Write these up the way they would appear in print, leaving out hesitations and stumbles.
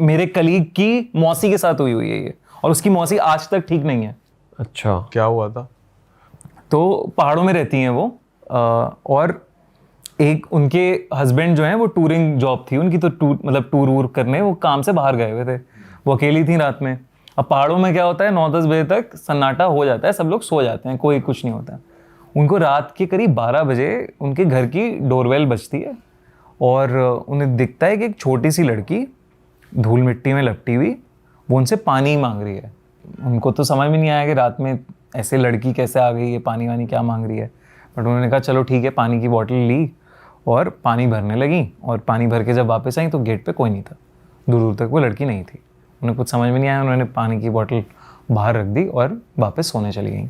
मेरे कलीग की मौसी के साथ हुई है ये, और उसकी मौसी आज तक ठीक नहीं है। अच्छा, क्या हुआ था? तो पहाड़ों में रहती हैं वो, और एक उनके हस्बैंड जो हैं वो टूरिंग जॉब थी उनकी, तो टूर वूर करने वो काम से बाहर गए हुए थे, वो अकेली थी रात में। अब पहाड़ों में क्या होता है, 9-10 बजे तक सन्नाटा हो जाता है, सब लोग सो जाते हैं, कोई कुछ नहीं होता। उनको रात के करीब 12 बजे उनके घर की डोरबेल बजती है, और उन्हें दिखता है कि एक छोटी सी लड़की धूल मिट्टी में लपटी हुई वो उनसे पानी मांग रही है। उनको तो समझ में नहीं आया कि रात में ऐसे लड़की कैसे आ गई है, पानी वानी क्या मांग रही है, बट उन्होंने कहा चलो ठीक है, पानी की बॉटल ली और पानी भरने लगी, और पानी भर के जब वापस आई तो गेट पे कोई नहीं था, दूर दूर तक वो लड़की नहीं थी। उन्हें कुछ समझ में नहीं आया, उन्होंने पानी की बॉटल बाहर रख दी और वापस सोने चली गई।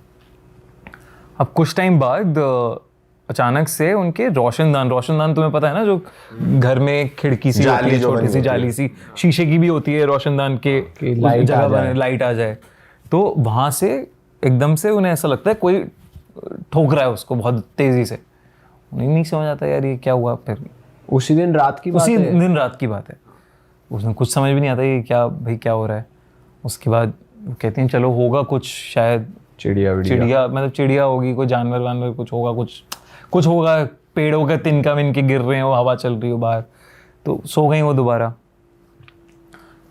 अब कुछ टाइम बाद अचानक से उनके रोशनदान तुम्हें पता है ना, जो घर में खिड़की सी होती है, छोटी सी जाली सी, शीशे की भी होती है, रोशनदान के जगह पर लाइट आ जाए, तो वहां से एकदम से उन्हें ऐसा लगता है कोई ठोक रहा है उसको बहुत तेजी से। उन्हें नहीं समझ आता यार ये क्या हुआ। फिर उसी दिन रात की बात है, उसमें कुछ समझ भी नहीं आता ये क्या भाई क्या हो रहा है। उसके बाद कहते हैं चलो होगा कुछ, शायद चिड़िया मतलब चिड़िया होगी, कोई जानवर वानवर कुछ होगा, कुछ होगा, पेड़ों का तिनका मिनके गिर रहे हो, हवा चल रही हो बाहर। तो सो गई वो दोबारा।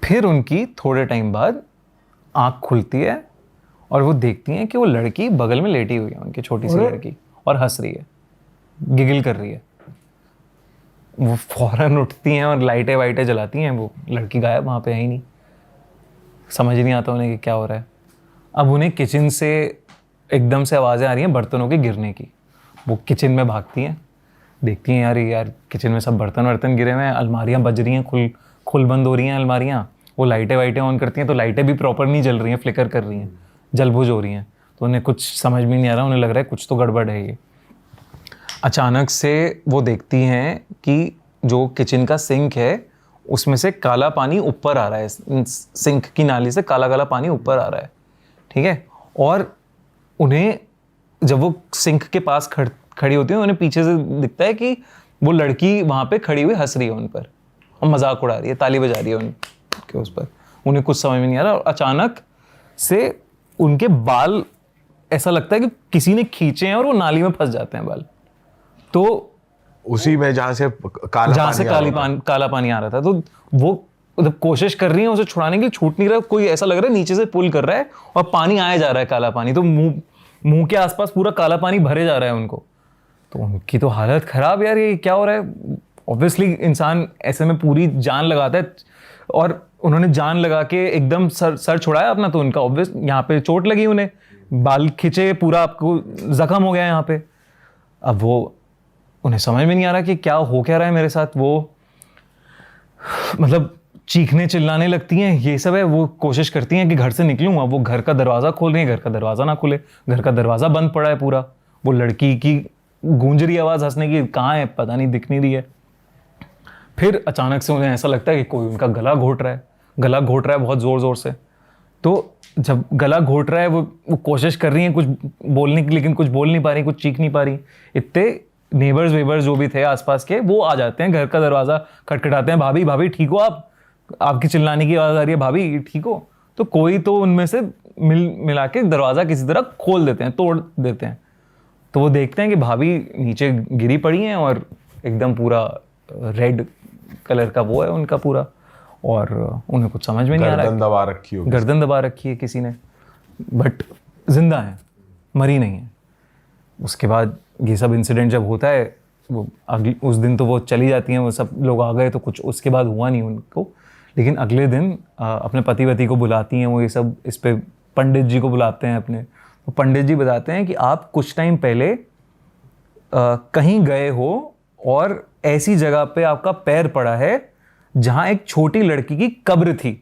फिर उनकी थोड़े टाइम बाद आँख खुलती है और वो देखती हैं कि वो लड़की बगल में लेटी हुई है, उनकी छोटी सी लड़की, और हंस रही है, गिगिल कर रही है। वो फौरन उठती हैं और लाइटें वाइटें जलाती हैं, वो लड़की गायब, वहाँ पे है ही नहीं। समझ नहीं आता उन्हें कि क्या हो रहा है। अब उन्हें किचन से एकदम से आवाज़ें आ रही हैं बर्तनों के गिरने की। वो किचन में भागती हैं, देखती हैं यार किचन में सब बर्तन गिरे हुए हैं, अलमारियाँ बज रही हैं, खुल बंद हो रही हैं अलमारियाँ। वो लाइटें वाइटें ऑन करती हैं तो लाइटें भी प्रॉपर नहीं जल रही हैं, फ्लिकर कर रही हैं, जलबुझ हो रही हैं। तो उन्हें कुछ समझ में नहीं आ रहा, उन्हें लग रहा है कुछ तो गड़बड़ है ये। अचानक से वो देखती हैं कि जो किचन का सिंक है उसमें से काला पानी ऊपर आ रहा है, सिंक की नाली से काला काला पानी ऊपर आ रहा है, ठीक है। और उन्हें जब वो सिंक के पास खड़ी होती है, उन्हें पीछे से दिखता है कि वो लड़की वहाँ पे खड़ी हुई हंस रही है उन पर और मजाक उड़ा रही है, ताली बजा रही है उनके उस पर। उन्हें कुछ समझ में नहीं आ रहा, और अचानक से उनके बाल ऐसा लगता है कि किसी ने खींचे हैं और वो नाली में फंस जाते हैं बाल। तो उसी में जहाँ से काला पानी आ रहा था, तो वो मतलब कोशिश कर रही है उसे छुड़ाने के लिए, छूट नहीं रहा, कोई ऐसा लग रहा है नीचे से पुल कर रहा है और पानी आया जा रहा है काला पानी, तो मुंह के आसपास पूरा काला पानी भरे जा रहा है उनको। तो उनकी तो हालत खराब, यार ये क्या हो रहा है। ऑब्वियसली इंसान ऐसे में पूरी जान लगाता है, और उन्होंने जान लगा के एकदम सर छुड़ाया अपना, तो उनका ऑब्वियस यहाँ पे चोट लगी, उन्हें बाल खिंचे, पूरा आपको जख्म हो गया यहाँ पे। अब वो उन्हें समझ में नहीं आ रहा कि क्या हो क्या रहा है मेरे साथ। वो मतलब चीखने चिल्लाने लगती हैं, ये सब है। वो कोशिश करती हैं कि घर से निकलूँ, अब वो घर का दरवाज़ा खोल रही है, घर का दरवाज़ा ना खुले, घर का दरवाज़ा बंद पड़ा है पूरा। वो लड़की की गूंज रही आवाज़ हंसने की, कहाँ है पता नहीं, दिख नहीं रही है। फिर अचानक से उन्हें ऐसा लगता है कि कोई उनका गला घोट रहा है बहुत ज़ोर ज़ोर से। तो जब गला घोट रहा है, वो कोशिश कर रही हैं कुछ बोलने की, लेकिन कुछ बोल नहीं पा रही, कुछ चीख नहीं पा रही। इतने नेबर्स वेबर्स जो भी थे आसपास के, वो आ जाते हैं, घर का दरवाज़ा खटखटाते हैं, भाभी ठीक हो आप, आपकी चिल्लाने की आवाज़ आ रही है, भाभी ठीक हो। तो कोई तो उनमें से मिला के दरवाज़ा किसी तरह खोल देते हैं, तोड़ देते हैं। तो वो देखते हैं कि भाभी नीचे गिरी पड़ी हैं और एकदम पूरा रेड कलर का वो है उनका पूरा, और उन्हें कुछ समझ में नहीं आ रहा है। गर्दन दबा रखी है किसी ने, बट जिंदा है, मरी नहीं है। उसके बाद ये सब इंसिडेंट जब होता है, वो उस दिन तो वो चली जाती हैं, वो सब लोग आ गए, तो कुछ उसके बाद हुआ नहीं उनको। लेकिन अगले दिन अपने पति को बुलाती हैं वो, ये सब इस पे पंडित जी को बुलाते हैं अपने। तो पंडित जी बताते हैं कि आप कुछ टाइम पहले कहीं गए हो और ऐसी जगह पे आपका पैर पड़ा है जहां एक छोटी लड़की की कब्र थी,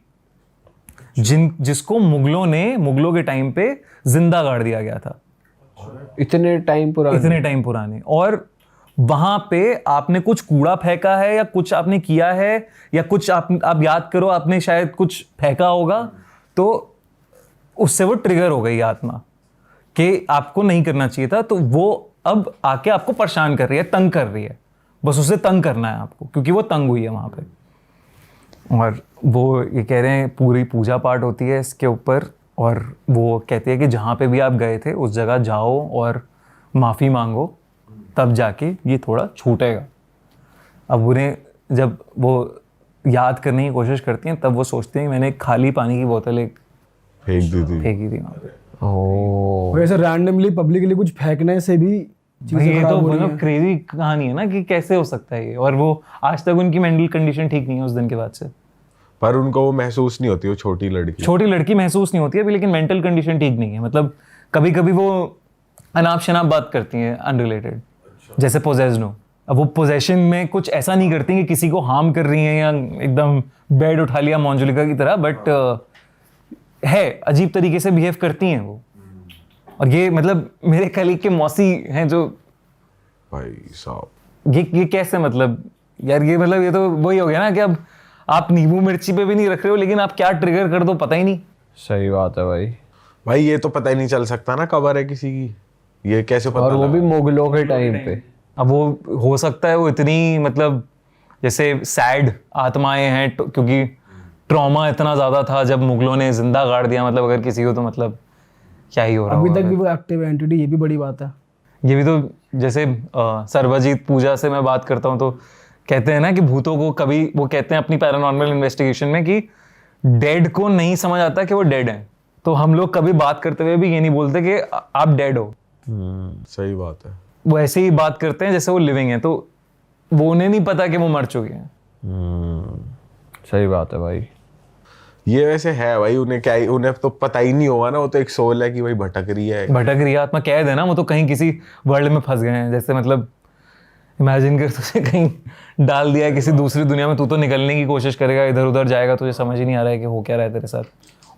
जिसको मुगलों के टाइम पे जिंदा गाड़ दिया गया था। इतने टाइम पुराने। और वहां पे आपने कुछ कूड़ा फेंका है या कुछ आपने किया है, या कुछ आप याद करो, आपने शायद कुछ फेंका होगा, तो उससे वो ट्रिगर हो गई आत्मा कि आपको नहीं करना चाहिए था। तो वो अब आके आपको परेशान कर रही है, तंग कर रही है, बस उसे तंग करना है आपको, क्योंकि वो तंग हुई है वहां पे। और वो ये कह रहे हैं पूरी पूजा पाठ होती है इसके ऊपर, और वो कहते हैं कि जहाँ पे भी आप गए थे उस जगह जाओ और माफ़ी मांगो, तब जाके ये थोड़ा छूटेगा। अब उन्हें जब वो याद करने की कोशिश करती हैं तब वो सोचते हैं मैंने एक खाली पानी की बोतल एक फेंक दी थी। फेंकी थी वहाँ पे। ओह, वैसे रैंडमली पब्लिकली कुछ फेंकने से भी भाई चीजें ये खराब तो हो रही मतलब हैं। क्रेजी कहानी है ना कि कैसे हो सकता है ये, और वो आज तक उनकी मेंटल कंडीशन ठीक नहीं है उस दिन के बाद से। पर उनको वो महसूस नहीं होती, वो छोटी लड़की। छोटी लड़की महसूस नहीं होती है अभी, लेकिन मेंटल कंडीशन ठीक नहीं है। मतलब कभी कभी वो अनाप शनाप बात करती हैं अनरिलेटेड, जैसे पोजेस्नो। अब वो पोजेशन में कुछ ऐसा नहीं करती कि किसी को हार्म कर रही हैं या एकदम बेड उठा लिया मोंजुलिका की तरह, बट है अजीब तरीके से बिहेव करती हैं वो। और ये मतलब मेरे कलीग के मौसी हैं जो, भाई साहब ये कैसे, मतलब यार ये मतलब ये तो वही हो गया ना कि अब आप नींबू मिर्ची पे भी नहीं रख रहे हो, लेकिन आप क्या ट्रिगर कर दो पता ही नहीं। सही बात है भाई। भाई ये तो पता ही नहीं चल सकता ना कबर है किसी की, ये कैसे पता और वो लगा? भी मुगलों के टाइम पे। अब वो हो सकता है वो इतनी मतलब जैसे सैड आत्माएं हैं क्योंकि ट्रॉमा इतना ज़्यादा था जब मुगलों ने जिंदा गाड़ दिया, मतलब अगर किसी को तो मतलब क्या ही हो रहा अभी होगा। तक भी वो एक्टिव एंटिटी, ये भी बड़ी बात है। ये भी तो जैसे सर्वजीत पूजा से मैं बात करता हूँ तो कहते हैं ना कि भूतों को कभी, वो कहते हैं अपनी पैरानॉर्मल इन्वेस्टिगेशन में कि डेड को नहीं समझ आता कि वो डेड है। तो हम लोग कभी बात करते हुए भी ये नहीं बोलते कि आप डेड हो, सही बात है। वो ऐसे ही बात करते हैं जैसे वो लिविंग है, तो वो उन्हें नहीं पता कि वो मर चुके हैं। सही बात है भाई। ये वैसे है भाई, उन्हें तो पता ही नहीं होगा ना, वो तो एक सोल है कि भाई भटक रही है। भटक रही है आत्मा, कैद है ना वो तो, कहीं किसी वर्ल्ड में फंस गए हैं। जैसे मतलब इमेजिन कर तुझे कहीं डाल दिया है किसी दूसरी दुनिया में, तू तो निकलने की कोशिश करेगा, इधर उधर जाएगा, तुझे समझ ही नहीं आ रहा है कि हो क्या रहा है तेरे साथ,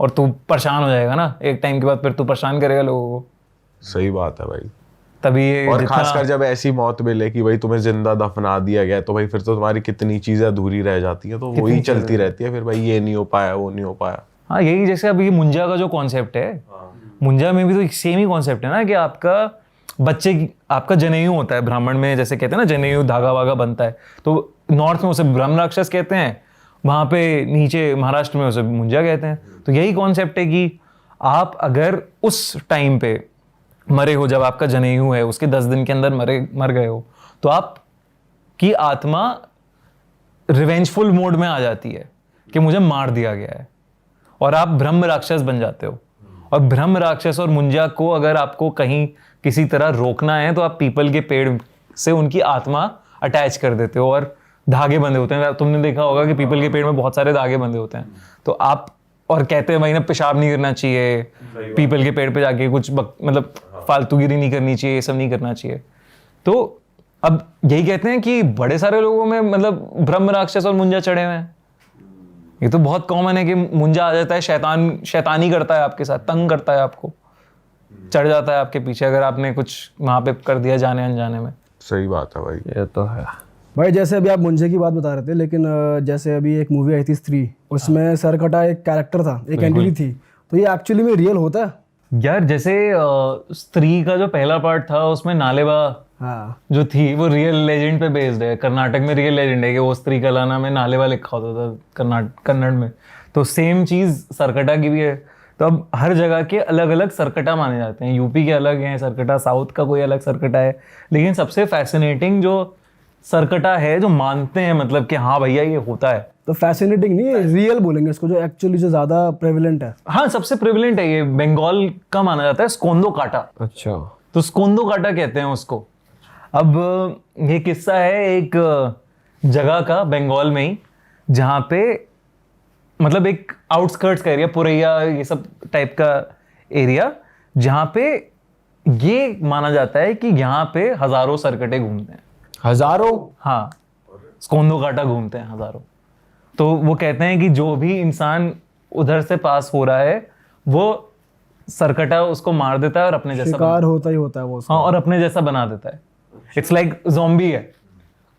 और तू परेशान हो जाएगा ना एक टाइम के बाद, फिर तू परेशान करेगा लोगों को। सही बात है भाई। तभी ये और जितना- खासकर जब ऐसी मौत मिले कि भाई तुम्हें जिंदा दफना दिया गया, तो भाई फिर तो तुम्हारी कितनी चीजें अधूरी रह जाती है, तो वही चलती रहती है फिर भाई, ये नहीं हो पाया, वो नहीं हो पाया। हाँ यही, जैसे अब ये मुंजा का जो कॉन्सेप्ट है, मुंजा में भी तो सेम ही कॉन्सेप्ट है ना कि आपका बच्चे की, आपका जनेऊ होता है ब्राह्मण में, जैसे कहते हैं ना जनेऊ धागा वागा बनता है, तो नॉर्थ में उसे ब्रह्म राक्षस कहते हैं, वहाँ पे नीचे महाराष्ट्र में उसे मुंजा कहते हैं। तो यही कॉन्सेप्ट है कि आप अगर उस टाइम पे मरे हो, जब आपका जनेऊ है उसके 10 दिन के अंदर मर गए हो, तो आप की आत्मा रिवेंजफुल मोड में आ जाती है कि मुझे मार दिया गया है, और आप ब्रह्म राक्षस बन जाते हो। और ब्रह्म राक्षस और मुंजा को अगर आपको कहीं किसी तरह रोकना है तो आप पीपल के पेड़ से उनकी आत्मा अटैच कर देते हो, और धागे बंधे होते हैं। तुमने देखा होगा कि पीपल के पेड़ में बहुत सारे धागे बंधे होते हैं, तो आप, और कहते हैं भाई ना पेशाब नहीं करना चाहिए, पीपल के पेड़ पे जाके कुछ मतलब फालतूगिरी नहीं करनी चाहिए, ये सब नहीं करना चाहिए। तो अब यही कहते हैं कि बड़े सारे लोगों में मतलब ब्रह्म राक्षस और मुंजा चढ़े हुए हैं। ये तो बहुत कॉमन है कि मुंजा आ जाता है, शैतानी करता है आपके साथ, तंग करता है आपको, चढ़ जाता है आपके पीछे अगर आपने कुछ वहां पे कर दिया जाने अनजाने में। सही बात है भाई। ये तो है भाई। जैसे अभी आप मुंजे की बात बता रहे थे, लेकिन जैसे अभी एक मूवी आई थी स्त्री, उसमें सरकटा एक कैरेक्टर था, एक एंटिटी थी, तो ये एक्चुअली में रियल होता है? यार जैसे स्त्री का जो पहला पार्ट था उसमें नालेबा हाँ, जो थी वो रियल लेजेंड पे बेस्ड है। कर्नाटक में रियल लेजेंड है कि वो स्त्री कलाना में नालेबा लिखा होता था कन्नड़ में। तो सेम चीज सरकटा की भी है। तो अब हर जगह के अलग अलग सरकटा माने जाते हैं, यूपी के अलग हैं सरकटा, साउथ का कोई अलग सरकटा है, लेकिन सबसे फैसिनेटिंग जो सरकटा है जो मानते हैं मतलब कि हाँ भैया ये होता है। तो फैसिनेटिंग नहीं, रियल बोलेंगे इसको, जो एक्चुअली जो ज्यादा प्रेवलेंट है। हाँ सबसे प्रिविलेंट है ये, बंगाल का माना जाता है स्कोंदो काटा। अच्छा। तो स्कोंदो काटा कहते हैं उसको। अब ये किस्सा है एक जगह का बंगाल में ही, जहाँ पे मतलब एक आउटस्कर्ट्स का एरिया, पुरैया ये सब टाइप का एरिया, जहाँ पे ये माना जाता है कि यहाँ पे हजारों सरकटे घूमते हैं। हजारों? हाँ, स्कोंदो काटा घूमते हैं हजारों। तो वो कहते हैं कि जो भी इंसान उधर से पास हो रहा है वो सरकटा उसको मार देता है और अपने जैसा शिकार होता ही होता है वो उसका। हाँ, और अपने जैसा बना देता है। इट्स लाइक ज़ॉम्बी है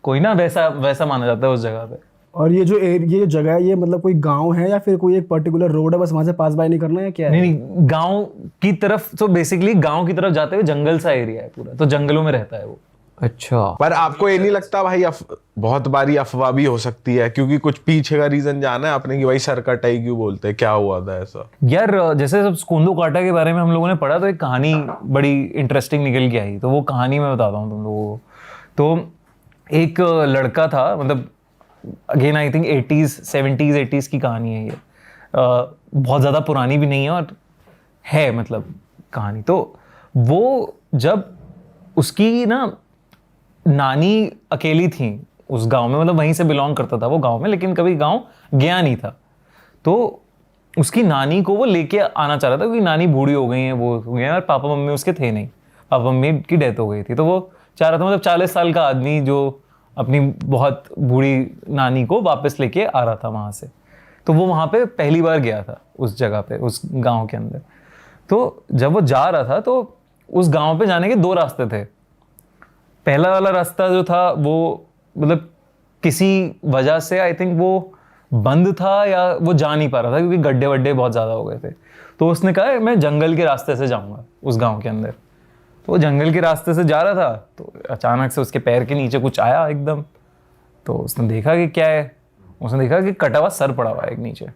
कोई ना, वैसा माना जाता है उस जगह पे। और ये जो जगह है, ये मतलब कोई गांव है या फिर कोई एक पर्टिकुलर रोड है, बस वहां से पास बाय नहीं करना है, क्या है? नहीं, गांव की तरफ, तो बेसिकली गांव की तरफ जाते हुए जंगल सा एरिया है पूरा, तो जंगलों में रहता है वो। अच्छा, पर आपको ये नहीं लगता भाई बहुत बारी अफवाह भी हो सकती है, क्योंकि कुछ पीछे का रीजन जाना है आपने कि भाई सर कटाई क्यों बोलते हैं, क्या हुआ था ऐसा? यार जैसे सब स्कोंदो काटा के बारे में हम लोगों ने पढ़ा तो एक कहानी बड़ी इंटरेस्टिंग निकल के आई, तो वो कहानी मैं बताता हूँ तुम लोगों को। तो एक लड़का था, मतलब again I think 80s 70s 80s की कहानी है ये, बहुत ज़्यादा पुरानी भी नहीं है और है मतलब कहानी। तो वो जब उसकी ना नानी अकेली थी उस गांव में, मतलब वहीं से बिलोंग करता था वो गांव में, लेकिन कभी गांव गया नहीं था। तो उसकी नानी को वो लेके आना चाह रहा था क्योंकि नानी बूढ़ी हो गई है, वो हो गए हैं, और पापा मम्मी उसके थे नहीं, पापा मम्मी की डेथ हो गई थी। तो वो चाह रहा था, मतलब 40 साल का आदमी जो अपनी बहुत बूढ़ी नानी को वापस लेके आ रहा था वहाँ से। तो वो वहाँ पे पहली बार गया था उस जगह पे, उस गाँव के अंदर। तो जब वो जा रहा था तो उस गाँव पे जाने के 2 रास्ते थे। पहला वाला रास्ता जो था वो मतलब किसी वजह से आई थिंक वो बंद था या वो जा नहीं पा रहा था क्योंकि गड्ढे वड्ढे बहुत ज़्यादा हो गए थे। तो उसने कहा मैं जंगल के रास्ते से जाऊंगा उस गांव के अंदर। तो वो जंगल के रास्ते से जा रहा था तो अचानक से उसके पैर के नीचे कुछ आया एकदम। तो उसने देखा कि क्या है, उसने देखा कि कटा हुआ सर पड़ा हुआ है एक नीचे।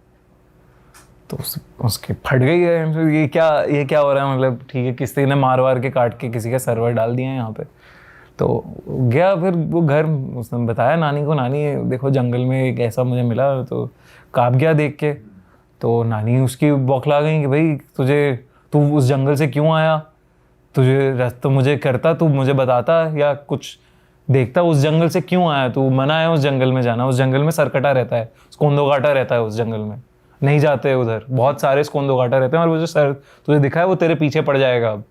तो उसके फट गई है, ये क्या हो रहा है, मतलब ठीक है किसी ने मार वार के काट के किसी का सर्वर डाल दिया है यहाँ पे। तो गया फिर वो घर, उसने बताया नानी को, नानी देखो जंगल में एक ऐसा मुझे मिला। तो काँप गया देख के। तो नानी उसकी बौखला गई कि भाई तू उस जंगल से क्यों आया, तुझे रास्ता मुझे करता, तू मुझे बताता या कुछ देखता, उस जंगल से क्यों आया, तू मना है उस जंगल में जाना, उस जंगल में सरकटा रहता है, स्कोंदो काटा रहता है उस जंगल में, नहीं जाते उधर, बहुत सारे स्कोंदो काटा रहते हैं और वो जो सर तुझे दिखा है वो तेरे पीछे पड़ जाएगा। अब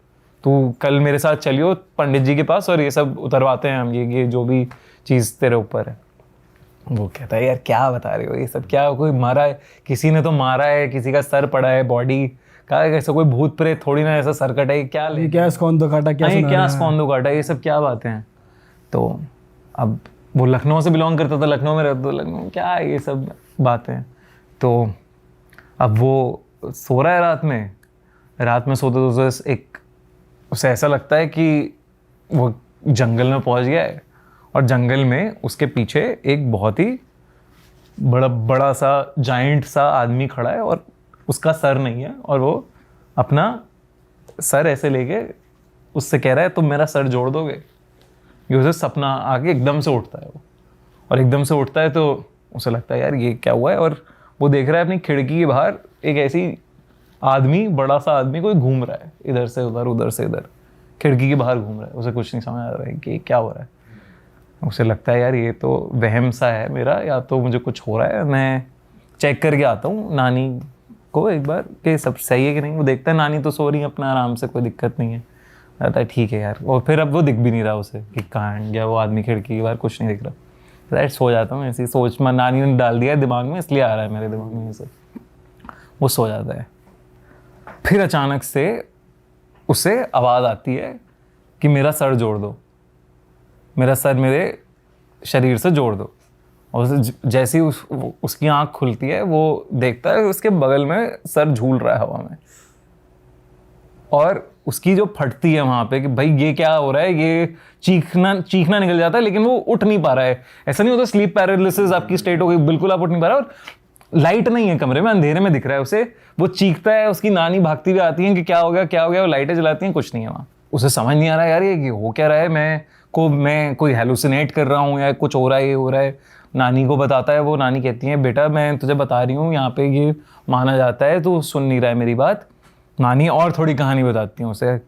तू कल मेरे साथ चलियो पंडित जी के पास और ये सब उतरवाते हैं हम, ये जो भी चीज़ तेरे ऊपर है। वो कहता है यार क्या बता रहे हो, ये सब क्या, कोई मारा है, किसी ने तो मारा है, किसी का सर पड़ा है बॉडी का, ऐसा कोई भूत प्रेत थोड़ी ना ऐसा सर कटा है, क्या ले क्या स्कोंदो काटा, क्या स्कोंदो काटा, ये सब क्या बातें हैं। तो अब वो लखनऊ से बिलोंग करता था, लखनऊ में रहता था, लखनऊ क्या है ये सब बातें। तो अब वो सो रहा है रात में सोते सोते उसे ऐसा लगता है कि वो जंगल में पहुंच गया है और जंगल में उसके पीछे एक बहुत ही बड़ा सा जाइंट सा आदमी खड़ा है और उसका सर नहीं है और वो अपना सर ऐसे लेके उससे कह रहा है तुम मेरा सर जोड़ दोगे। ये उसे सपना आके एकदम से उठता है वो, और एकदम से उठता है तो उसे लगता है यार ये क्या हुआ है। और वो देख रहा है अपनी खिड़की के बाहर एक ऐसी आदमी, बड़ा सा आदमी कोई घूम रहा है, इधर से उधर से इधर, खिड़की के बाहर घूम रहा है। उसे कुछ नहीं समझ आ रहा है कि क्या हो रहा है। उसे लगता है यार ये तो वहम सा है मेरा, या तो मुझे कुछ हो रहा है, मैं चेक करके आता हूँ नानी को एक बार कि सब सही है कि नहीं। वो देखता है नानी तो सो रही है अपना आराम से, कोई दिक्कत नहीं है। कहता है ठीक है यार। और फिर अब वो दिख भी नहीं रहा उसे कि कहाँ गया वो आदमी, खिड़की के बाहर कुछ नहीं दिख रहा। सो जाता हूँ, ऐसी सोच में नानी ने डाल दिया दिमाग में, इसलिए आ रहा है मेरे दिमाग में ये सब। वो सो जाता है। फिर अचानक से उसे आवाज़ आती है कि मेरा सर जोड़ दो, मेरा सर मेरे शरीर से जोड़ दो। और उसे जैसे ही उसकी आंख खुलती है वो देखता है उसके बगल में सर झूल रहा है हवा में, और उसकी जो फटती है वहाँ पे कि भाई ये क्या हो रहा है, ये चीखना निकल जाता है, लेकिन वो उठ नहीं पा रहा है। ऐसा नहीं होता स्लीप पैरालिसिस आपकी स्टेट हो गई, बिल्कुल आप उठ नहीं पा रहे, और लाइट नहीं है कमरे में, अंधेरे में दिख रहा है उसे। वो चीखता है, उसकी नानी भागती हुई आती है कि क्या हो गया, वो लाइटें जलाती हैं, कुछ नहीं है वहाँ। उसे समझ नहीं आ रहा है यार ये हो क्या रहा है, मैं कोई हेलुसिनेट कर रहा हूँ या कुछ हो रहा है, ये हो रहा है। नानी को बताता है, वो नानी कहती है बेटा मैं तुझे बता रही हूँ, यहाँ पे ये माना जाता है, तू सुन नहीं रहा है मेरी बात। नानी और थोड़ी कहानी बताती हैं उसे।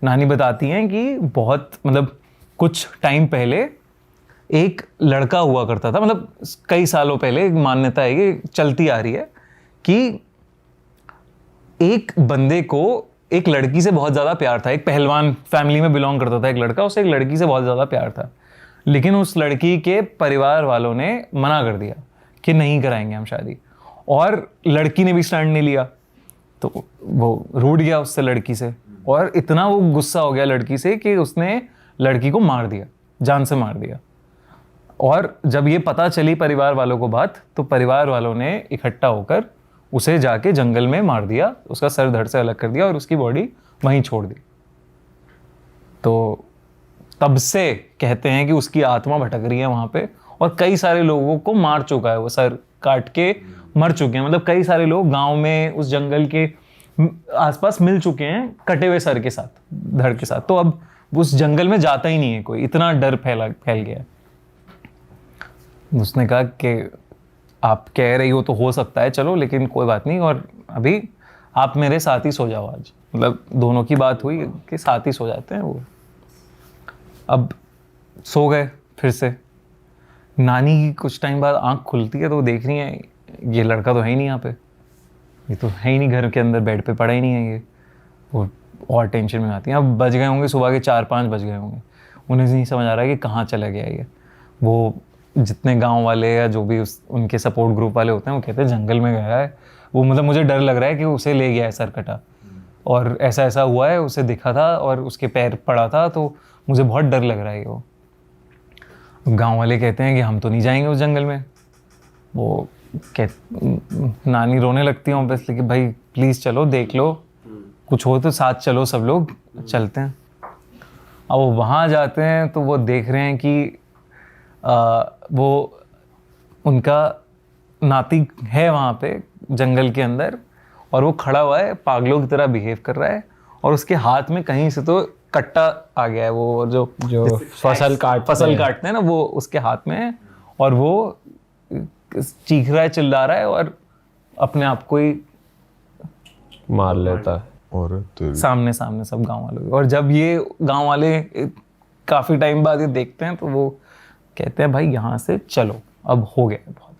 नानी बताती हैं कि बहुत मतलब कुछ टाइम पहले एक लड़का हुआ करता था, मतलब कई सालों पहले, एक मान्यता है ये चलती आ रही है कि एक बंदे को एक लड़की से बहुत ज़्यादा प्यार था। एक पहलवान फैमिली में बिलोंग करता था एक लड़का, उसे एक लड़की से बहुत ज़्यादा प्यार था, लेकिन उस लड़की के परिवार वालों ने मना कर दिया कि नहीं कराएंगे हम शादी, और लड़की ने भी स्टैंड नहीं लिया। तो वो रूठ गया उससे, लड़की से, और इतना वो गुस्सा हो गया लड़की से कि उसने लड़की को मार दिया, जान से मार दिया। और जब ये पता चली परिवार वालों को बात, तो परिवार वालों ने इकट्ठा होकर उसे जाके जंगल में मार दिया, उसका सर धड़ से अलग कर दिया और उसकी बॉडी वहीं छोड़ दी। तो तब से कहते हैं कि उसकी आत्मा भटक रही है वहाँ पे, और कई सारे लोगों को मार चुका है वो, सर काट के मर चुके हैं। मतलब कई सारे लोग गांव में उस जंगल के आसपास मिल चुके हैं कटे हुए सर के साथ, धड़ के साथ। तो अब उस जंगल में जाता ही नहीं है कोई, इतना डर फैल गया है। उसने कहा कि आप कह रही हो तो हो सकता है, चलो, लेकिन कोई बात नहीं, और अभी आप मेरे साथ ही सो जाओ आज। मतलब दोनों की बात हुई कि साथ ही सो जाते हैं वो। अब सो गए फिर से। नानी की कुछ टाइम बाद आंख खुलती है तो वो देख रही है ये लड़का तो है ही नहीं यहाँ पे, ये तो है ही नहीं घर के अंदर, बेड पे पड़ा ही नहीं है ये। वो और टेंशन में आती हैं। अब बज गए होंगे सुबह के 4-5 बज गए होंगे, उन्हें नहीं समझ आ रहा है कि कहाँ चला गया ये। वो जितने गांव वाले या जो भी उनके सपोर्ट ग्रुप वाले होते हैं वो कहते हैं जंगल में गया है वो, मतलब मुझे डर लग रहा है कि उसे ले गया है सरकटा, और ऐसा ऐसा हुआ है, उसे दिखा था और उसके पैर पड़ा था, तो मुझे बहुत डर लग रहा है वो। गांव वाले कहते हैं कि हम तो नहीं जाएंगे उस जंगल में। वो नानी रोने लगती है ऑब्वियसली कि भाई प्लीज़ चलो, देख लो, कुछ हो तो साथ चलो, सब लोग चलते हैं। अब वो वहाँ जाते हैं तो वो देख रहे हैं कि वो उनका नाती है वहाँ पे जंगल के अंदर, और वो खड़ा हुआ है, पागलों की तरह बिहेव कर रहा है, और उसके हाथ में कहीं से तो कट्टा आ गया है, वो जो फसल काटते हैं ना, वो उसके हाथ में है, और वो चीख रहा है, चिल्ला रहा है, और अपने आप को ही मार लेता है। और सामने सब गांव वालों। और जब ये गांव वाले काफी टाइम बाद ये देखते हैं तो वो कहते हैं भाई यहाँ से चलो, अब हो गया बहुत।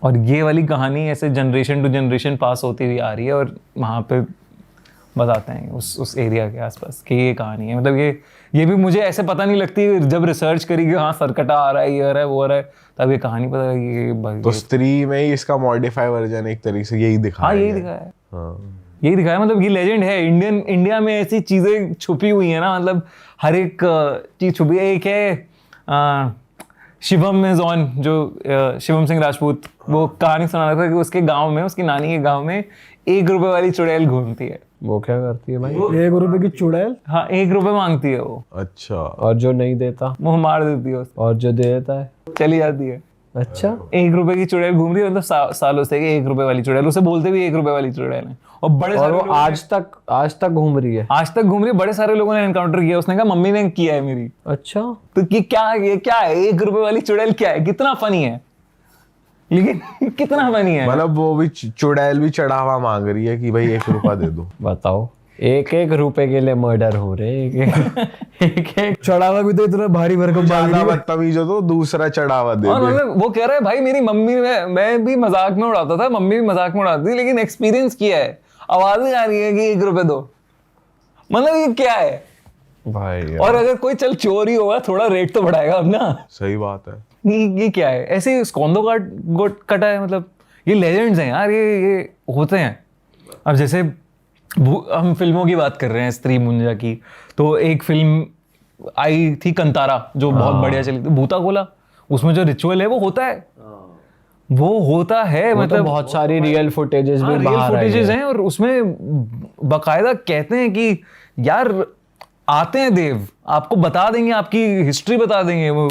और ये वाली कहानी ऐसे जनरेशन टू जनरेशन पास होती हुई आ रही है, और वहाँ पे बताते हैं उस एरिया के आसपास कि ये कहानी है। मतलब ये भी मुझे ऐसे पता नहीं लगती, जब रिसर्च करी कि हाँ सरकटा आ रहा है, ये आ रहा है, वो आ रहा है, तब ये कहानी पता लगी। तो स्त्री में ही इसका मॉडिफाई वर्जन एक तरीके से यही दिखाया हाँ, यही दिखाया है। यही दिखाया, मतलब ये लेजेंड है। इंडिया में ऐसी चीजें छुपी हुई है ना, मतलब हर एक चीज छुपी है। एक है शिवम में जॉन, जो शिवम सिंह राजपूत, वो कहानी सुना रहा था कि उसके गांव में, उसकी नानी के गांव में 1 रुपए वाली चुड़ैल घूमती है। वो क्या करती है भाई? 1 रुपए की चुड़ैल? हाँ, 1 रुपए मांगती है वो। अच्छा। और जो नहीं देता? मुंह मार देती है उसको। और जो दे देता है? चली जाती है। अच्छा। 1 रुपए की चुड़ैल घूम रही है, मतलब सालों से 1 रुपए वाली चुड़ैल, उसे बोलते भी 1 रुपए वाली चुड़ैल है। और बड़े और सारे वो आज तक घूम रही है? आज तक घूम रही है। बड़े सारे लोगों ने एनकाउंटर किया। उसने कहा मम्मी ने किया है मेरी। अच्छा। तो ये क्या है 1 रुपए वाली चुड़ैल क्या है? कितना फनी है, लेकिन कितना फनी है। मतलब वो भी चुड़ैल भी चढ़ावा मांग रही है कि भाई 1 रुपया दे दो। बताओ, 1 रुपए के लिए मर्डर हो रहे। एक चढ़ावा भी तो इतना भारी भरकम ज्यादा बदतमीज हो तो दूसरा चढ़ावा दे और दे। मतलब वो कह रहा है भाई मेरी मम्मी मैं भी मजाक में उड़ाता था, मम्मी भी मजाक में उड़ाती थी, लेकिन एक्सपीरियंस किया है, आवाज ही आ रही है कि 1 रुपए दो। मतलब ये क्या है भाई यार। और अगर कोई चल चोरी होगा थोड़ा रेट तो बढ़ाएगा अब ना। सही बात है। ये क्या है? ऐसे स्कॉन्दो कटा है। मतलब ये लेजेंड्स हैं यार, ये होते हैं। अब जैसे हम फिल्मों की बात कर रहे हैं, स्त्री मुंजा की, तो एक फिल्म आई थी कंतारा जो बहुत बढ़िया चली थी, भूता कोला। उसमें जो रिचुअल है वो होता है, मतलब तो बहुत सारी रियल फुटेजेस भी बाहर आई फुटेजेस हैं, और उसमें बकायदा कहते हैं कि यार आते हैं देव, आपको बता देंगे, आपकी हिस्ट्री बता देंगे। वो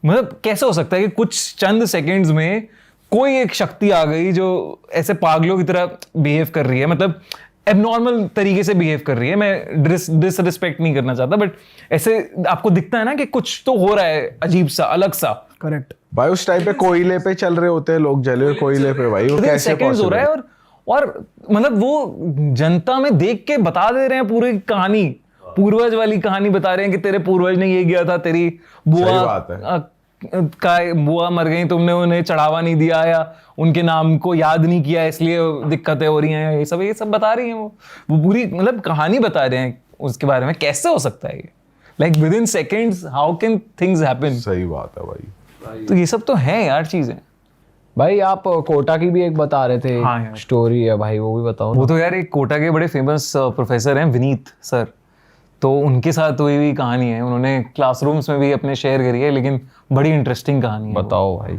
मतलब कैसे हो सकता है कि कुछ चंद सेकंड्स में कोई एक शक्ति आ गई जो ऐसे पागलों की तरह बिहेव कर रही है, मतलब एबनॉर्मल तरीके से बिहेव कर रही है। मैं डिसरिस्पेक्ट नहीं करना चाहता, बट ऐसे आपको दिखता है ना कि कुछ तो हो रहा है अजीब सा, अलग सा। करेक्ट भाई उस टाइम पे कोयले पे चल रहे होते हैं लोग, जले हुए कोयले पे, भाई वो कैसे सेकंड्स हो रहा है, और मतलब वो जनता में देख के बता दे रहे हैं पूरी कहानी, पूर्वज वाली कहानी बता रहे हैं कि तेरे पूर्वज ने ये किया था, तेरी बुआ मर गई, तुमने उन्हें चढ़ावा नहीं दिया या उनके नाम को याद नहीं किया इसलिए दिक्कतें हो रही हैं, ये सब बता रही हैं। वो पूरी मतलब कहानी बता रहे हैं उसके बारे में। कैसे हो सकता है ये? Like with in seconds how can things happen? सही बात है भाई। तो ये सब तो है यार चीजें। भाई आप कोटा की भी एक बता रहे थे। हाँ स्टोरी है भाई, वो भी बताओ। वो तो यार एक कोटा के बड़े फेमस प्रोफेसर हैं, विनीत सर, तो उनके साथ हुई हुई कहानी है। उन्होंने क्लासरूम्स में भी अपने शेयर करी है, लेकिन बड़ी इंटरेस्टिंग कहानी है। बताओ भाई।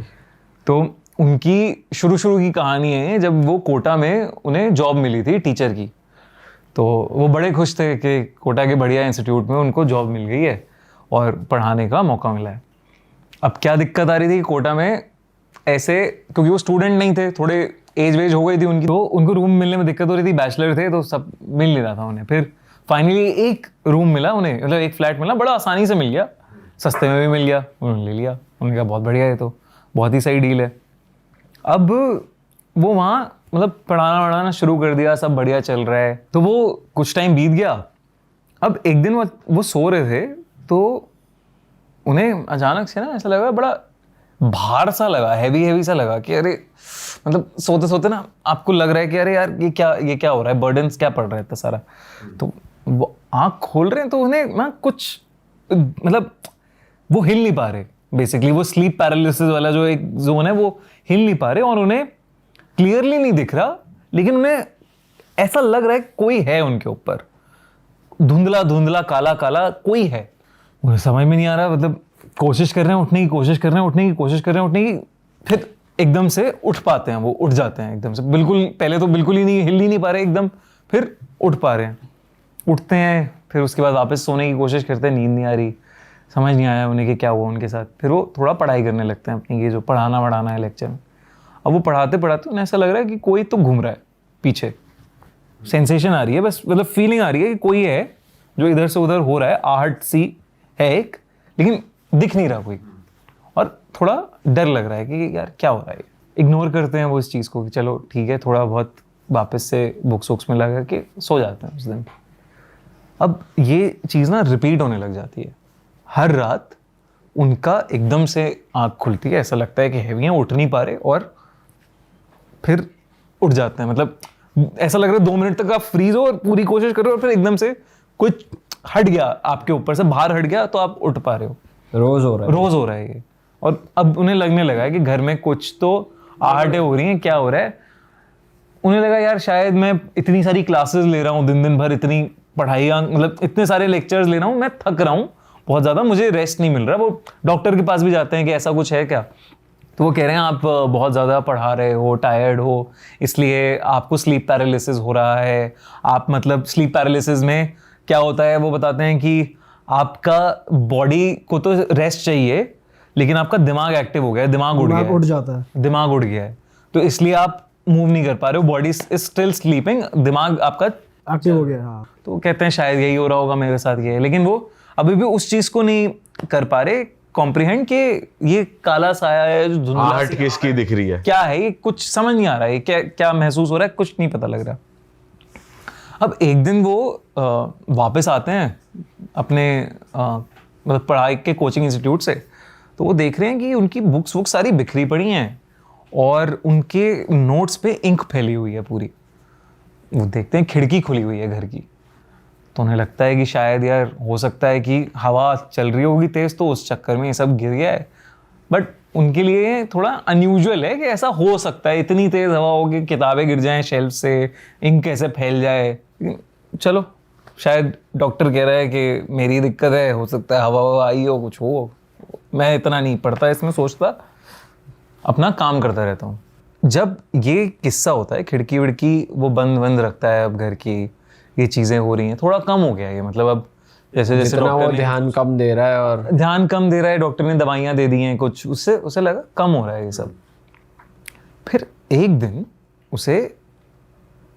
तो उनकी शुरू की कहानी है जब वो कोटा में उन्हें जॉब मिली थी टीचर की। तो वो बड़े खुश थे कि कोटा के बढ़िया इंस्टीट्यूट में उनको जॉब मिल गई है और पढ़ाने का मौका मिला है। अब क्या दिक्कत आ रही थी कि कोटा में ऐसे, क्योंकि वो स्टूडेंट नहीं थे, थोड़े एज वेज हो गई थी उनकी, तो उनको रूम मिलने में दिक्कत हो रही थी, बैचलर थे तो सब मिल नहीं रहा था उन्हें। फिर फाइनली एक रूम मिला उन्हें, मतलब एक फ्लैट मिला, बड़ा आसानी से मिल गया, सस्ते में भी मिल गया, उन्होंने ले लिया। उन्होंने कहा बहुत बढ़िया है, तो बहुत ही सही डील है। अब वो वहाँ मतलब पढ़ाना शुरू कर दिया, सब बढ़िया चल रहा है। तो वो कुछ टाइम बीत गया। अब एक दिन वो सो रहे थे तो उन्हें अचानक से ना ऐसा लगा, बड़ा भार सा लगा, हैवी सा लगा कि अरे, मतलब सोते सोते ना आपको लग रहा है कि अरे यार ये क्या हो रहा है, बर्डन्स क्या पड़ रहा है इतना सारा। तो वो आँख खोल रहे हैं तो उन्हें ना कुछ, मतलब वो हिल नहीं पा रहे, बेसिकली वो स्लीप पैरालिसिस वाला जो एक जोन है वो हिल नहीं पा रहे, और उन्हें क्लियरली नहीं दिख रहा, लेकिन उन्हें ऐसा लग रहा है कोई है उनके ऊपर, धुंधला धुंधला काला काला कोई है। उन्हें समझ में नहीं आ रहा, मतलब कोशिश कर रहे हैं उठने की, कोशिश कर रहे हैं उठने की, कोशिश कर रहे हैं उठने की, फिर एकदम से उठ पाते हैं, वो उठ जाते हैं एकदम से, बिल्कुल पहले तो बिल्कुल ही नहीं, हिल ही नहीं पा रहे एकदम, फिर उठ पा रहे हैं, उठते हैं, फिर उसके बाद वापस सोने की कोशिश करते हैं, नींद नहीं आ रही, समझ नहीं आया उन्हें कि क्या हुआ उनके साथ। फिर वो थोड़ा पढ़ाई करने लगते हैं अपनी, ये जो पढ़ाना है लेक्चर में। अब वो पढ़ाते पढ़ाते उन्हें ऐसा लग रहा है कि कोई तो घूम रहा है पीछे, सेंसेशन आ रही है, बस मतलब फीलिंग आ रही है कि कोई है जो इधर से उधर हो रहा है, आहट सी है एक, लेकिन दिख नहीं रहा कोई, और थोड़ा डर लग रहा है कि यार क्या हो रहा है। इग्नोर करते हैं वो इस चीज़ को कि चलो ठीक है, थोड़ा बहुत वापस से बुक्स वुक्स में लगा के सो जाते हैं उस दिन। अब ये चीज़ ना रिपीट होने लग जाती है, हर रात उनका एकदम से आँख खुलती है, ऐसा लगता है कि हैवी हैं, उठ नहीं पा रहे, और फिर उठ जाते हैं। मतलब ऐसा लग रहा है 2 मिनट तक आप फ्रीज हो और पूरी कोशिश कर रहे हो, और फिर एकदम से कुछ हट गया आपके ऊपर से, बाहर हट गया, तो आप उठ पा रहे हो। रोज हो रहा है ये। और अब उन्हें लगने लगा है कि घर में कुछ तो आहटें हो रही हैं, क्या हो रहा है। उन्हें लगा यार शायद मैं इतनी सारी क्लासेस ले रहा हूँ, दिन भर इतनी पढ़ाई, मतलब इतने सारे लेक्चर्स ले रहा हूँ, मैं थक रहा हूँ बहुत ज़्यादा, मुझे रेस्ट नहीं मिल रहा। वो डॉक्टर के पास भी जाते हैं कि ऐसा कुछ है क्या, तो वो कह रहे हैं आप बहुत ज़्यादा पढ़ा रहे हो, टायर्ड हो, इसलिए आपको स्लीप पैरालिसिस हो रहा है। आप मतलब स्लीप पैरालिसिस में क्या होता है वो बताते हैं कि आपका बॉडी को तो रेस्ट चाहिए, लेकिन आपका दिमाग एक्टिव हो गया है, दिमाग उठ जाता है, दिमाग उड़ गया है, तो इसलिए आप मूव नहीं कर पा रहे हो, बॉडी इज स्टिल स्लीपिंग, दिमाग आपका एक्टिव हो गया। हाँ, तो कहते हैं शायद यही हो रहा होगा मेरे साथ, ये है। लेकिन वो अभी भी उस चीज़ को नहीं कर पा रहे कॉम्प्रिहेंड कि ये काला साया है जो धुंधला आहट किसकी दिख रही है, क्या है ये, कुछ समझ नहीं आ रहा है, क्या महसूस हो रहा है, कुछ नहीं पता लग रहा। अब एक दिन वो वापस आते हैं अपने मतलब पढ़ाई के कोचिंग इंस्टीट्यूट से, तो वो देख रहे हैं कि उनकी बुक्स सारी बिखरी पड़ी हैं और उनके नोट्स पे इंक फैली हुई है पूरी। वो देखते हैं खिड़की खुली हुई है घर की, तो उन्हें लगता है कि शायद यार हो सकता है कि हवा चल रही होगी तेज़, तो उस चक्कर में ये सब गिर गया है। बट उनके लिए थोड़ा अनयूजुअल है कि ऐसा हो सकता है, इतनी तेज़ हवा होगी, किताबें गिर जाएं शेल्फ से, इंक कैसे फैल जाए। चलो शायद डॉक्टर कह रहा है कि मेरी दिक्कत है, हो सकता है हवा आई हो, कुछ हो, मैं इतना नहीं पढ़ता इसमें, सोचता, अपना काम करता रहता हूँ। जब ये किस्सा होता है, खिड़की विड़की वो बंद रखता है, अब घर की ये चीज़ें हो रही हैं, थोड़ा कम हो गया है ये, मतलब अब जैसे वो ध्यान कम दे रहा है, और ध्यान कम दे रहा है, डॉक्टर ने दवाइयाँ दे दी हैं कुछ, उससे उसे लगा कम हो रहा है ये सब। फिर एक दिन उसे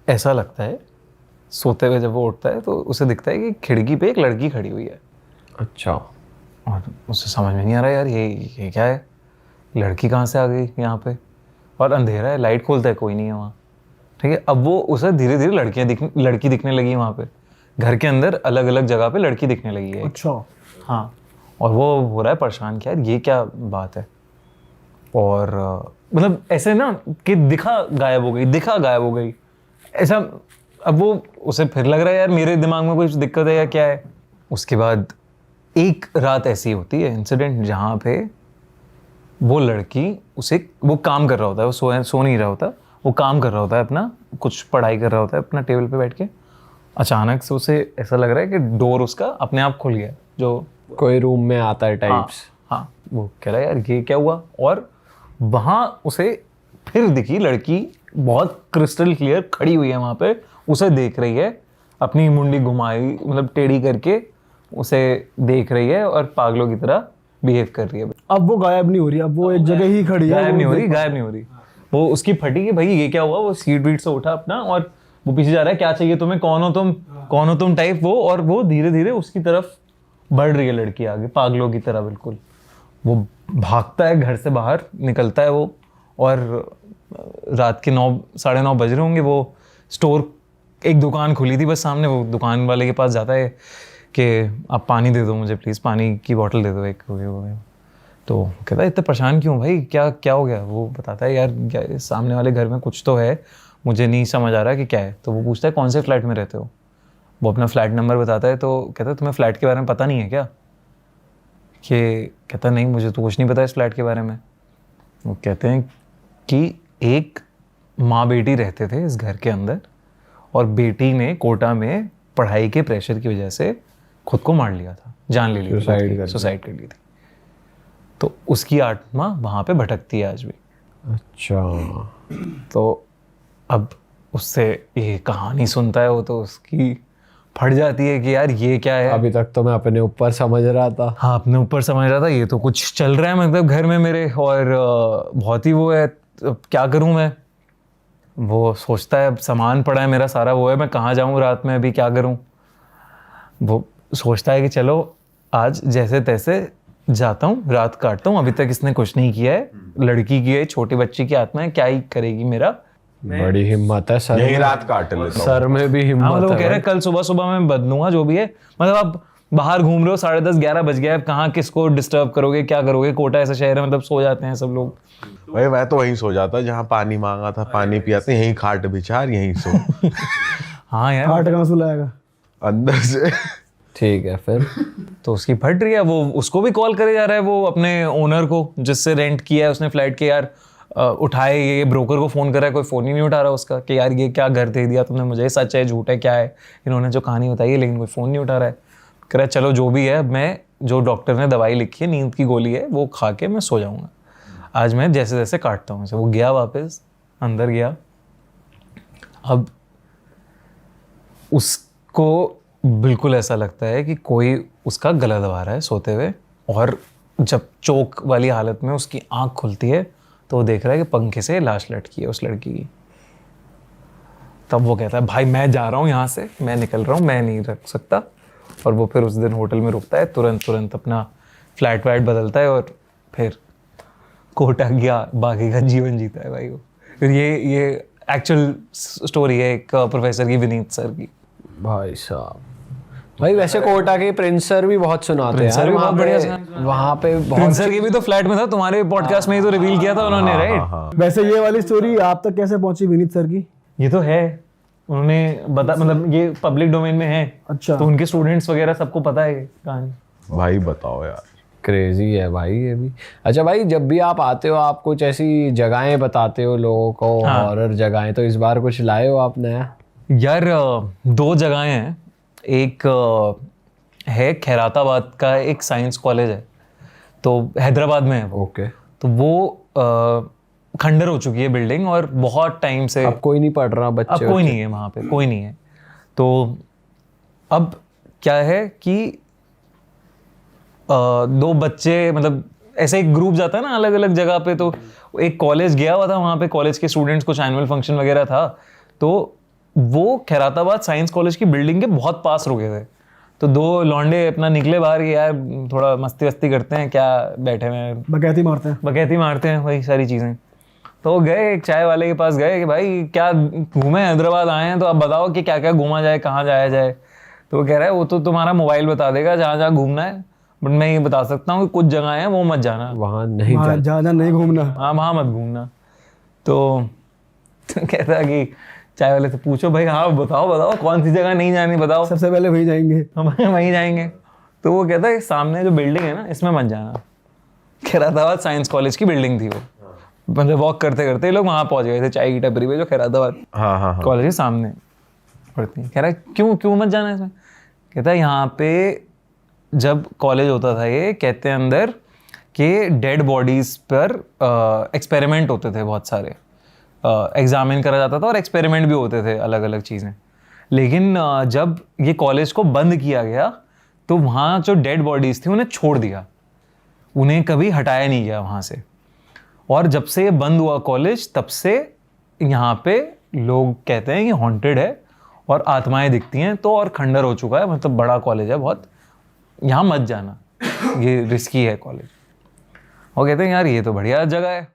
ऐसा लगता है, सोते हुए जब वो उठता है तो उसे दिखता है कि खिड़की पे एक लड़की खड़ी हुई है। अच्छा। और उसे समझ में नहीं आ रहा यार ये क्या है, लड़की कहाँ से आ गई यहाँ पे, और अंधेरा है, लाइट खोलता है, कोई नहीं है वहाँ, ठीक है। अब वो उसे धीरे धीरे लड़की दिखने लगी है वहाँ पे, घर के अंदर अलग अलग जगह पे लड़की दिखने लगी है। अच्छा। हाँ, और वो हो रहा है परेशान कि यार ये क्या बात है, और मतलब ऐसे ना कि दिखा गायब हो गई ऐसा। अब वो उसे फिर लग रहा है यार मेरे दिमाग में कुछ दिक्कत है या क्या है। उसके बाद एक रात ऐसी होती है इंसिडेंट जहाँ पे वो लड़की वो काम कर रहा होता है, वो सो नहीं रहा होता, वो काम कर रहा होता है अपना, कुछ पढ़ाई कर रहा होता है अपना टेबल पे बैठ के। अचानक से उसे ऐसा लग रहा है कि डोर उसका अपने आप खुल गया, जो कोई रूम में आता है टाइप्स। हाँ, वो कह रहा है यार ये क्या हुआ, और वहाँ उसे फिर दिखी लड़की बहुत क्रिस्टल क्लियर खड़ी हुई है वहाँ पे, उसे देख रही है अपनी मुंडी घुमाई, मतलब टेढ़ी करके उसे देख रही है और पागलों की तरह बिहेव कर रही है। अब वो गायब नहीं हो रही, अब वो एक जगह ही खड़ी है। गायब नहीं हो रही। वो उसकी फटी कि भाई ये क्या हुआ। वो सीट वीट से उठा अपना और वो पीछे जा रहा है, क्या चाहिए तुम्हें, कौन हो तुम टाइप वो। और वो धीरे धीरे उसकी तरफ बढ़ रही है लड़की आगे, पागलों की तरह बिल्कुल। वो भागता है, घर से बाहर निकलता है वो, और रात के 9 साढ़े 9 बज रहे होंगे। वो स्टोर, एक दुकान खुली थी बस सामने, वो दुकान वाले के पास जाता है कि आप पानी दे दो मुझे प्लीज़, पानी की बोतल दे दो एक। तो कहता है इतने परेशान क्यों भाई, क्या हो गया। वो बताता है यार क्या सामने वाले घर में कुछ तो है, मुझे नहीं समझ आ रहा कि क्या है। तो वो पूछता है कौन से फ्लैट में रहते हो। वो अपना फ्लैट नंबर बताता है। तो कहता है तुम्हें फ्लैट के बारे में पता नहीं है क्या। कि कहता नहीं मुझे तो कुछ नहीं पता इस फ्लैट के बारे में। वो कहते हैं कि एक माँ बेटी रहते थे इस घर के अंदर, और बेटी ने कोटा में पढ़ाई के प्रेशर की वजह से खुद को मार लिया था, जान ले ली थी, सुसाइड कर ली थी। तो उसकी आत्मा वहाँ पे भटकती है आज भी। अच्छा। तो अब उससे ये कहानी सुनता है वो, तो उसकी फट जाती है कि यार ये क्या है। अभी तक तो मैं अपने ऊपर समझ रहा था। हाँ, अपने ऊपर समझ रहा था, ये तो कुछ चल रहा है मतलब घर में मेरे, और बहुत ही वो है। अब क्या करूँ मैं। वो सोचता है अब सामान पड़ा है मेरा सारा, वो है मैं कहाँ जाऊँ रात में, अभी क्या करूँ। वो सोचता है कि चलो आज जैसे तैसे जाता हूँ, रात काटता हूँ। अभी तक इसने कुछ नहीं किया है, लड़की की है, छोटी बच्ची की आत्मा है, क्या ही करेगी मेरा। बड़ी हिम्मत है सर, यही रात काट लेता हूँ। सर में भी हाँ, हिम्मत मतलब वो है कह रहे हैं कल सुबह सुबह मैं बदलूंगा जो भी है। मतलब आप बाहर घूम रहे हो, 10:30 11 बज गया है, कहाँ किसको डिस्टर्ब करोगे, क्या करोगे। कोटा ऐसा शहर है, मतलब सो जाते हैं सब लोग। भाई मैं तो वहीं सो जाता जहाँ पानी मांगा था, पानी पिया था, यहीं खाट बिछार यहीं सो। हाँ यार, हार्ट कहाँ सुलाएगा अंदर से। ठीक है फिर। तो उसकी फट रही है। वो उसको भी कॉल करे जा रहा है, वो अपने ओनर को जिससे रेंट किया है उसने फ्लैट के, यार उठाए। ये ब्रोकर को फ़ोन कर रहा है, कोई फ़ोन ही नहीं उठा रहा उसका, कि यार ये क्या घर दे दिया तुमने मुझे, सच है झूठ है क्या है, इन्होंने जो कहानी बताई है, लेकिन कोई फ़ोन नहीं उठा रहा है। कह रहा है चलो जो भी है, मैं जो डॉक्टर ने दवाई लिखी है, नींद की गोली है, वो खा के मैं सो जाऊँगा। आज मैं जैसे जैसे काटता हूँ। वो गया वापस अंदर गया। अब उसको बिल्कुल ऐसा लगता है कि कोई उसका गला दबा रहा है सोते हुए, और जब चोक वाली हालत में उसकी आंख खुलती है तो वो देख रहा है कि पंखे से लाश लटकी है उस लड़की की। तब वो कहता है भाई मैं जा रहा हूँ यहाँ से, मैं निकल रहा हूँ, मैं नहीं रख सकता। और वो फिर उस दिन होटल में रुकता है, तुरंत अपना फ्लैट वाइट बदलता है और फिर कोटा गया, बाकी का जीवन जीता है भाई वो। फिर ये एक्चुअल स्टोरी है एक प्रोफेसर की, विनीत सर की। भाई साहब, भाई वैसे कोटा के प्रिंस सर भी बहुत सुनाते हैं सर भी बहुत बढ़िया वहाँ पे बहुत। प्रिंस सर की भी तो फ्लैट में था, तुम्हारे पॉडकास्ट में ही तो रिवील किया था उन्होंने, राइट। वैसे ये वाली स्टोरी आप तक कैसे पहुंची विनीत सर की? ये तो है, उन्होंने बता, मतलब ये पब्लिक डोमेन में है। अच्छा। तो उनके स्टूडेंट्स वगैरह सबको पता है कहानी। भाई बताओ यार, क्रेजी है भाई ये भी। अच्छा भाई, जब भी आप आते हो आप कुछ ऐसी जगहें बताते हो लोगों को, हॉरर जगहें, तो इस बार कुछ लाए हो आप नया? यार 2 जगहें हैं। एक है खैराताबाद का एक साइंस कॉलेज है, तो हैदराबाद में है वो। ओके। तो वो खंडर हो चुकी है बिल्डिंग, और बहुत टाइम से अब कोई नहीं पढ़ रहा बच्चे? अब कोई नहीं है वहाँ पे, कोई नहीं है। तो अब क्या है कि 2 बच्चे, मतलब ऐसे एक ग्रुप जाता है ना अलग अलग जगह पे, तो एक कॉलेज गया हुआ था, वहाँ पे कॉलेज के स्टूडेंट्स कुछ एनुअल फंक्शन वगैरह था, तो वो खैराताबाद साइंस कॉलेज की बिल्डिंग के बहुत पास रुके थे। तो 2 लौंडे अपना निकले बाहर कि यार थोड़ा मस्ती वस्ती करते हैं, क्या बैठे हुए हैं, बकैती मारते हैं वही सारी चीज़ें। तो गए एक चाय वाले के पास गए कि भाई क्या घूमे, हैदराबाद आए हैं तो आप बताओ कि क्या क्या घूमा जाए, कहाँ जाया जाए। तो वो कह रहा है वो तो तुम्हारा मोबाइल बता देगा जहाँ जहाँ घूमना है, बट मैं ये बता सकता हूँ कि कुछ जगह हैं वो मत जाना, वहाँ नहीं ज्यादा नहीं घूमना। हाँ वहाँ मत घूमना। तो कहता कि चाय वाले से पूछो भाई, हाँ बताओ कौन सी जगह नहीं जानी बताओ, सबसे पहले वही जाएंगे, हम वहीं जाएंगे। तो वो कहता है सामने जो बिल्डिंग है ना, इसमें मत जाना। खैराताबाद साइंस कॉलेज की बिल्डिंग थी वो। मतलब वॉक करते करते लोग वहाँ पहुँच गए थे, चाय की टपरी पे जो खैराताबाद कॉलेज के सामने पड़ती है। कह रहा है क्यों मत जाना इसमें? कहता है यहाँ पे जब कॉलेज होता था ये, कहते हैं अंदर कि डेड बॉडीज़ पर एक्सपेरिमेंट होते थे बहुत सारे, एग्जामिन करा जाता था और एक्सपेरिमेंट भी होते थे अलग अलग चीज़ें। लेकिन जब ये कॉलेज को बंद किया गया तो वहाँ जो डेड बॉडीज थी उन्हें छोड़ दिया, उन्हें कभी हटाया नहीं गया वहाँ से। और जब से ये बंद हुआ कॉलेज, तब से यहाँ पे लोग कहते हैं कि हॉन्टेड है और आत्माएं दिखती हैं, तो और खंडर हो चुका है, मतलब बड़ा कॉलेज है बहुत, यहाँ मत जाना, ये रिस्की है कॉलेज। और कहते हैं यार ये तो बढ़िया जगह है।